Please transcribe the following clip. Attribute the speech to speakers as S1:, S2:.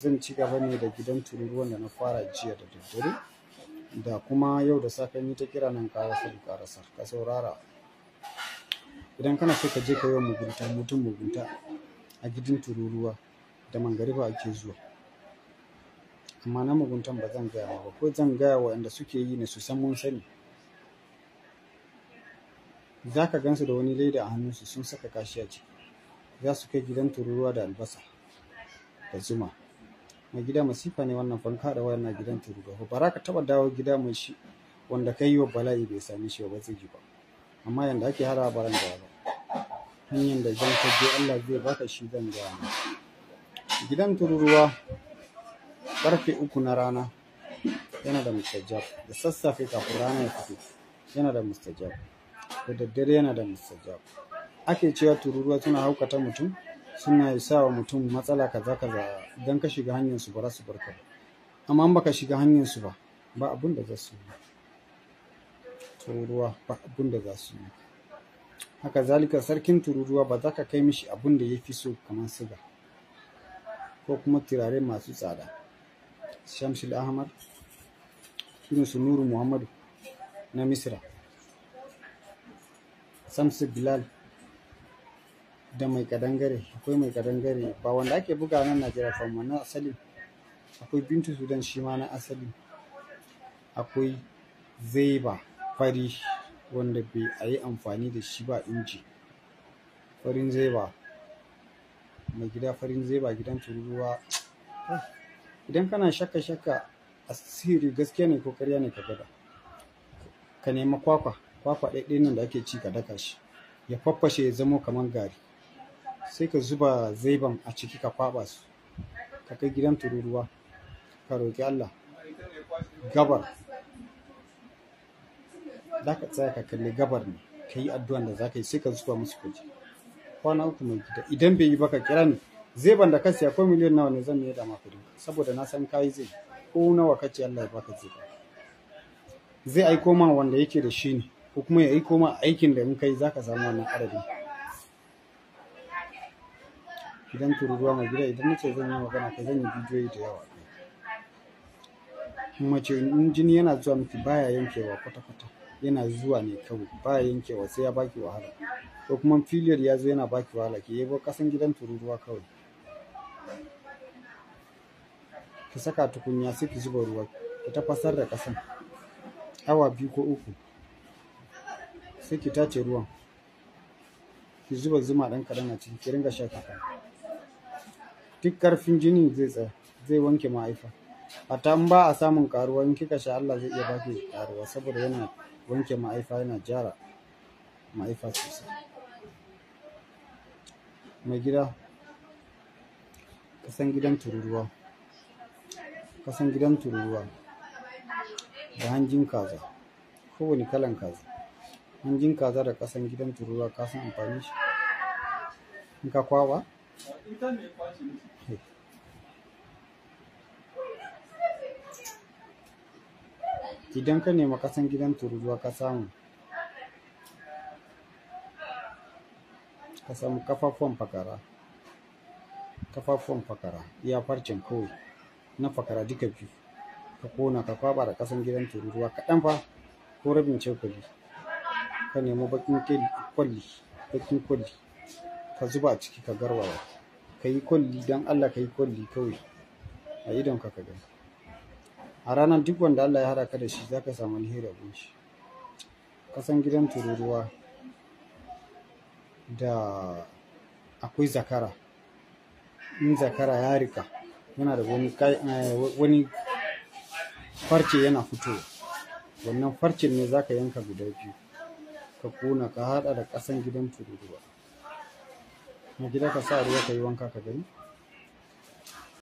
S1: Zan ci gaba ne da gidan tururuwan da na fara jiya da daddare, da kuma yau da safe ni ta kira nan karasar ka saurara. Idan kana so ka je ka yi wa mutum mugunta a gidan tururuwa, da mangariba ake zuwa. Amma na muguntan ba zan gaya ba, ko zan gaya wa waɗanda suke yi ne su san mun sani. Za ka gansu da wani leda a hannunsu sun saka kashi a ciki, za su kai gidan tururuwa da albasa da zuma. Mai gida masifa ne wannan, fanka da wayan na gidan tururuwa ba za ka taɓa dawo gida mai shi wanda ka yi wa bala'i bai same shi ba zai ji ba. Amma yanda ake hada baran da ba, hanyar da zan kaje Allah zai baka shi zan gaya ma. Gidan tururuwa ƙarfe 3 na rana yana da mustajab, da sassafe kafin rana ya fito yana da mustajab, da daddare yana da mustajab. Ake cewa tururuwa suna haukata mutum, suna sa wa mutum matsala kaza kaza idan ka shiga hanyar su ba za su barka ba. Amma in baka shiga hanyar su ba abun da za su yi. Tururuwa ba abun da za su yi. Haka zalika sarkin tururuwa ba za ka kai mishi abun da ya fi so kamar siga ko kuma turare masu tsada. Shamsul Ahmad, irin su Nuru Muhammadu na Misra, Samsu Bilal da mai kadangare. Akwai mai kadangare ba wanda ake buga nan Najeriya fa, amma na asali. Akwai Bintu Sudan shi ma na asali. Akwai Zeba fari wanda bai a yi amfani da shi ba inji. Farin Zeba, mai gida farin Zeba gidan tururuwa. Idan kana shakka asiri gaskiya ne ko ƙarya ne ka gwada. Ka nema kwakwa ɗaiɗai nan da ake ci ka daka shi ya faffashe ya zamo kamar gari, sai ka zuba zaiban a ciki ka kwaɓa su ka kai gidan tururuwa ka roƙi Allah. Gabar za ka tsaya ka kalli gabar ne ka yi addu'an da za ka yi, sai ka zuba musu kuɗi. Kwana 3 mai gida, idan bai yi ba ka kira ni. Zaiban da ka siya ko miliyan nawa ne zan yi da ma kuɗi, saboda na san kayi zai ko nawa kace Allah ya baka zai aiko ma wanda yake da shi ne, ko kuma ya aiko ma aikin da in kai za ka samu wannan adadin. Gidan tururuwa mai gida, idan nace zan yi magana ka zan yi bidiyoyi da yawa. Mace in jini yana zuwa miki baya yankewa kwata-kwata, yana zuwa ne kawai baya yankewa sai ya baki wahala, ko kuma period ya zo yana baki wahala, ki yebo kasan gidan tururuwa kawai ki saka tukunya sai ki zuba ruwa ki tafasar da kasan awa 2 ko 3, sai ki tace ruwan ki zuba zuma ɗan kaɗan a ciki ki ringa sha kaɗan. Duk ƙarfin jini zai tsaya, zai wanke mahaifa. Hatta in ba a samun ƙaruwa in kika sha Allah zai iya baki ƙaruwa, saboda yana wanke mahaifa, yana gyara mahaifa sosai. Mai gida, kasan gidan tururuwa da hanjin kaza, kowane kalan kaza, hanjin kaza da kasan gidan tururuwa ka san amfanin shi in ka kwaɓa. Idan ka nema kasan gidan tururuwa ka samu kafafuwan fakara iya farcen kawai na fakara duka biyu ka kona ka kwaɓa da kasan gidan tururuwa kaɗan fa, ko rabin cokali. Ka nemo bakin kwalli ka zuba a ciki ka garwaya, ka yi kwalli don Allah, ka yi kwalli kawai a idon ka gani. A ranar duk wanda Allah ya haɗa ka da shi za ka samu alheri abin shi. Kasan gidan tururuwa da akwai zakara. In zakara ya rika yana da wani farce yana fitowa, wannan farcen ne za ka yanka guda 2 ka kona ka haɗa da ƙasan gidan tururuwa. Mai gida ka sa ruwa ka yi wanka ka gani.